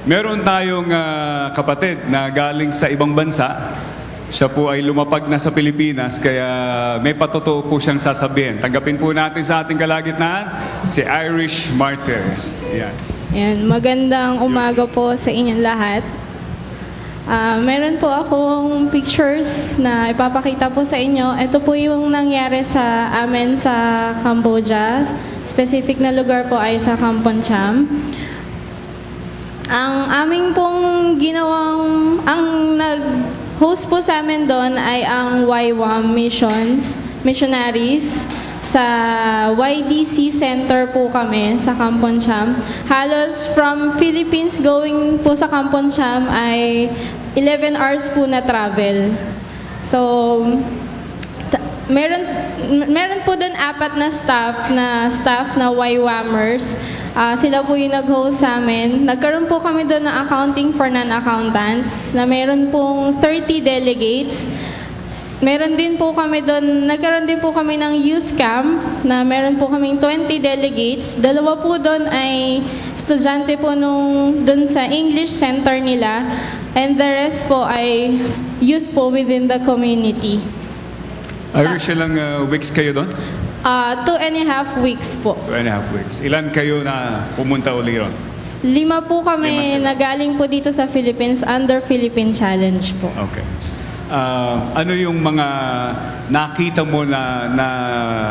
Meron tayong kapatid na galing sa ibang bansa. Siya po ay lumapag na sa Pilipinas, kaya may patotoo po siyang sasabihin. Tanggapin po natin sa ating kalagitnaan si Irish Martires. Yan. Yan, magandang umaga po sa inyong lahat. Meron po akong pictures na ipapakita po sa inyo. Ito po yung nangyari sa amin sa Cambodia. Specific na lugar po ay sa Kampong Cham. Ang aming pong ginawang, ang nag-host po sa amin doon ay ang YWAM missionaries. Sa YDC Center po kami sa Kampong Cham. Halos from Philippines going po sa Kampong Cham ay 11 hours po na travel. So, meron po doon 4 na staff na YWAMers. Sila po yung nag-host sa amin. Nagkaroon po kami doon ng accounting for non-accountants na meron pong 30 delegates. Meron din po kami doon, nagkaroon din po kami ng youth camp na meron po kaming 20 delegates. 2 po doon ay estudyante po doon sa English center nila. And the rest po ay youth po within the community. Irish, ilang weeks kayo doon? 2.5 weeks po. 2.5 weeks. Ilan kayo na pumunta uli ron? 5 po kami na galing po dito sa Philippines under Philippine Challenge po. Okay. Ano yung mga nakita mo na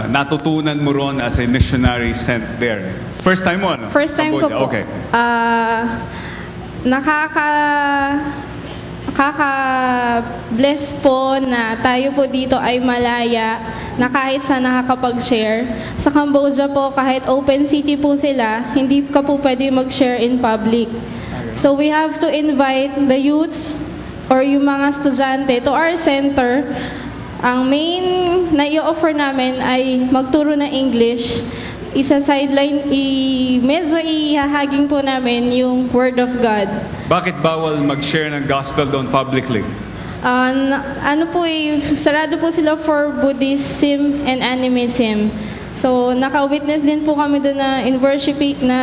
natutunan mo ron as a missionary sent there? First time mo, no? First time Cambodia. ko po. Okay. Nakaka-bless po na tayo po dito ay malaya na kahit sa nakakapag-share. Sa Cambodia po, kahit open city po sila, hindi ka po pwede mag-share in public. So we have to invite the youths or yung mga estudyante to our center. Ang main na i-offer namin ay magturo ng English. Medyo ihahaging po namin yung Word of God. Bakit bawal mag-share ng gospel doon publicly? Sarado po sila for Buddhism and animism. So, naka-witness din po kami doon na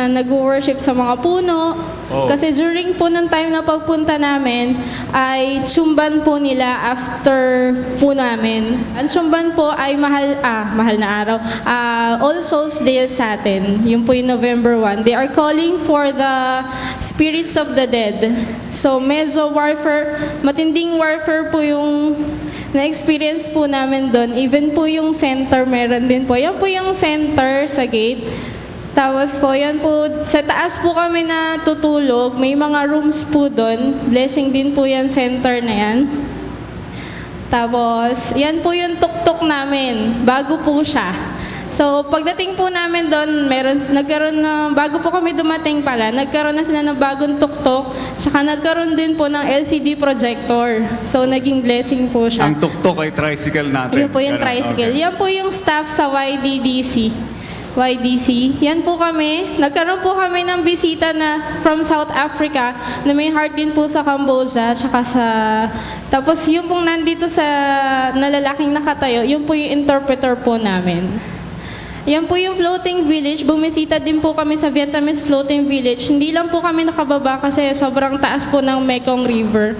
nag-worship sa mga puno. Oh. Kasi during po ng time na pagpunta namin, ay tsumban po nila after po namin. Ang tsumban po ay mahal na araw. All Souls Day sa atin. Yun po yung November 1. They are calling for the spirits of the dead. So, medyo matinding warfare po yung na-experience po namin doon. Even po yung center, meron din po. Yan po yung center sa gate. Tapos po, yan po, sa taas po kami na tutulog. May mga rooms po doon. Blessing din po yan, center na yan. Tapos, yan po yung tuktok namin. Bago po siya. So, pagdating po namin doon, bago po kami dumating pala, nagkaroon na sila ng bagong tuktok, tsaka nagkaroon din po ng LCD projector. So, naging blessing po siya. Ang tuktok ay tricycle natin. Yan po yung tricycle. Okay. Yan po yung staff sa YDC. Yan po kami. Nagkaroon po kami ng bisita na from South Africa na may heart din po sa Cambodia. Tapos yung pong nandito sa nalalaking nakatayo, yung po yung interpreter po namin. Yan po yung floating village. Bumisita din po kami sa Vietnamese floating village. Hindi lang po kami nakababa kasi sobrang taas po ng Mekong River.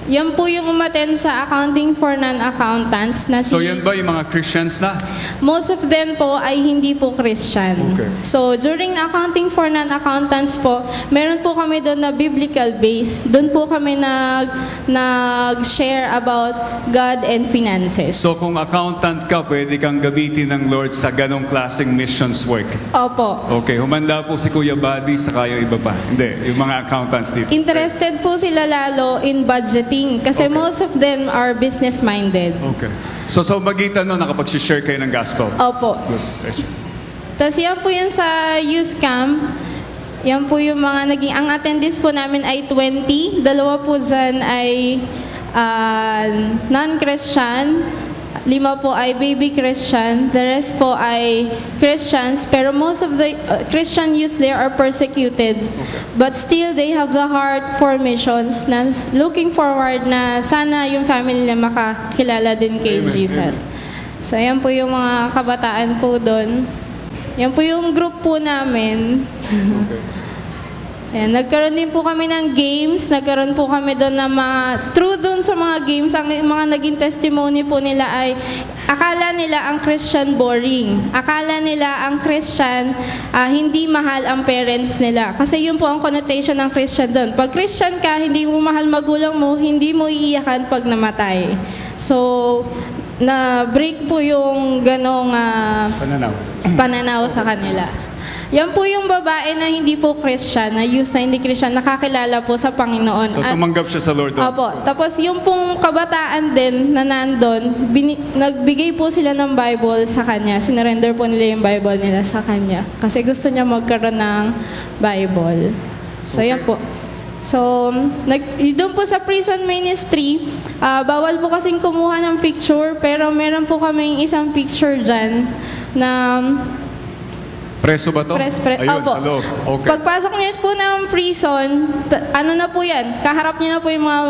Yan po yung umattend sa accounting for non-accountants. So yan ba yung mga Christians na? Most of them po ay hindi po Christian. Okay. So during accounting for non-accountants po, meron po kami doon na biblical base. Doon po kami nag-share about God and finances. So kung accountant ka, pwede kang gamitin ng Lord sa ganong klaseng missions work? Opo. Okay, humanda po si Kuya Buddy, saka yung iba pa. Hindi, yung mga accountants dito. Interested po sila lalo in budgeting. Kasi most of them are business-minded. Okay. So magitan no, nakapag-share kayo ng gospel? Opo. Good. Tapos yan po yun sa youth camp. Yan po yung mga ang attendees po namin ay 20. 2 po dyan ay non-Christian. 5 po ay baby Christian. The rest po ay Christians. Pero most of the Christian youth there are persecuted. Okay. But still, they have the heart for missions na looking forward na sana yung family nila makakilala din kay Jesus. So, yan po yung mga kabataan po doon. Yan po yung group po namin. Okay. Ayan, nagkaroon din po kami ng games, nagkaroon po kami doon na through doon sa mga games, ang mga naging testimony po nila ay akala nila ang Christian boring. Akala nila ang Christian hindi mahal ang parents nila. Kasi yun po ang connotation ng Christian doon. Pag Christian ka, hindi mo mahal magulang mo, hindi mo iiyakan pag namatay. So, na-break po yung ganong pananaw sa kanila. Yan po yung babae na hindi po Christian, na youth na hindi Christian, nakakilala po sa Panginoon. So tumanggap siya sa Lord doon? Opo. Tapos yung pong kabataan din na nandun, nagbigay po sila ng Bible sa kanya. Sinurrender po nila yung Bible nila sa kanya. Kasi gusto niya magkaroon ng Bible. So yan po. So, doon po sa prison ministry, bawal po kasing kumuha ng picture, pero meron po kaming isang picture dyan na preso ba to? Ayun, Opo. sa loob. Okay. Pagpasok niyo po ng prison, ano na po yan? Kaharap niyo na po yung mga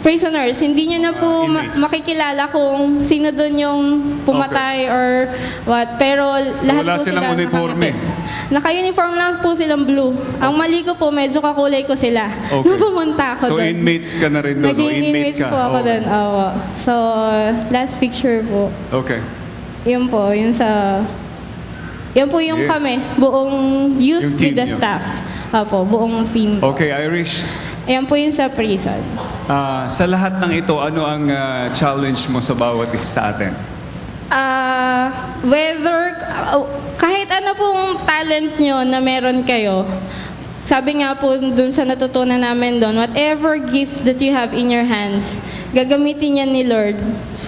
prisoners. Hindi niyo na po makikilala kung sino doon yung pumatay or what. Pero lahat wala po silang sila uniforme? Naka-uniform lang po silang blue. Ang mali ko po, medyo kakulay ko sila. Okay. Nung pumunta ako doon. So inmates ka na rin doon? Naging inmates po ako doon. Oo. So, last picture po. Okay. Yun po, yun po yung Yes. kami, buong youth Yung team with the niyo. staff. Opo, buong team po. Okay, Irish. Ayan po yung sa prison. Sa lahat ng ito, ano ang challenge mo sa bawat isa sa atin? Kahit ano pong talent nyo na meron kayo, sabi nga po dun sa natutunan namin doon, whatever gift that you have in your hands, gagamitin yan ni Lord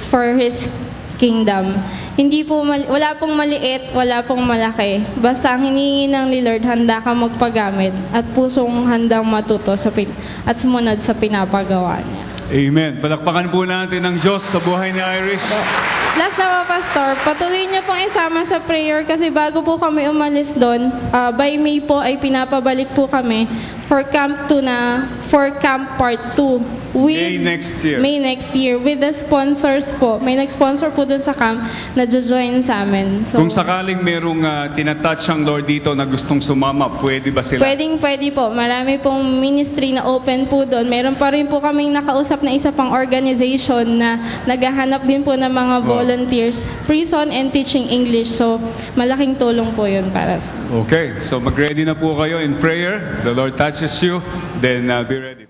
for His kingdom. Hindi po wala pong maliit, wala pong malaki. Basta ang hinihingi ng ni Lord, handa ka magpagamit at pusong handang matuto at sumunod sa pinapagawa niya. Amen. Palakpakan po natin ng Diyos sa buhay ni Irish. Last na po, Pastor, patuloy niyo pong isama sa prayer kasi bago po kami umalis doon, by May po ay pinapabalik po kami for Camp Part 2. May next year. May next year with the sponsors po. May nag-sponsor po dun sa camp na join sa amin. So, Kung sakaling merong tinatouch ang Lord dito na gustong sumama, pwede ba sila? pwede po. Marami pong ministry na open po doon. Meron pa rin po kaming nakausap na isa pang organization na naghahanap din po ng mga volunteers. Prison and teaching English. So, malaking tulong po yun para sa. Okay, so mag-ready na po kayo in prayer. The Lord touches you, then be ready.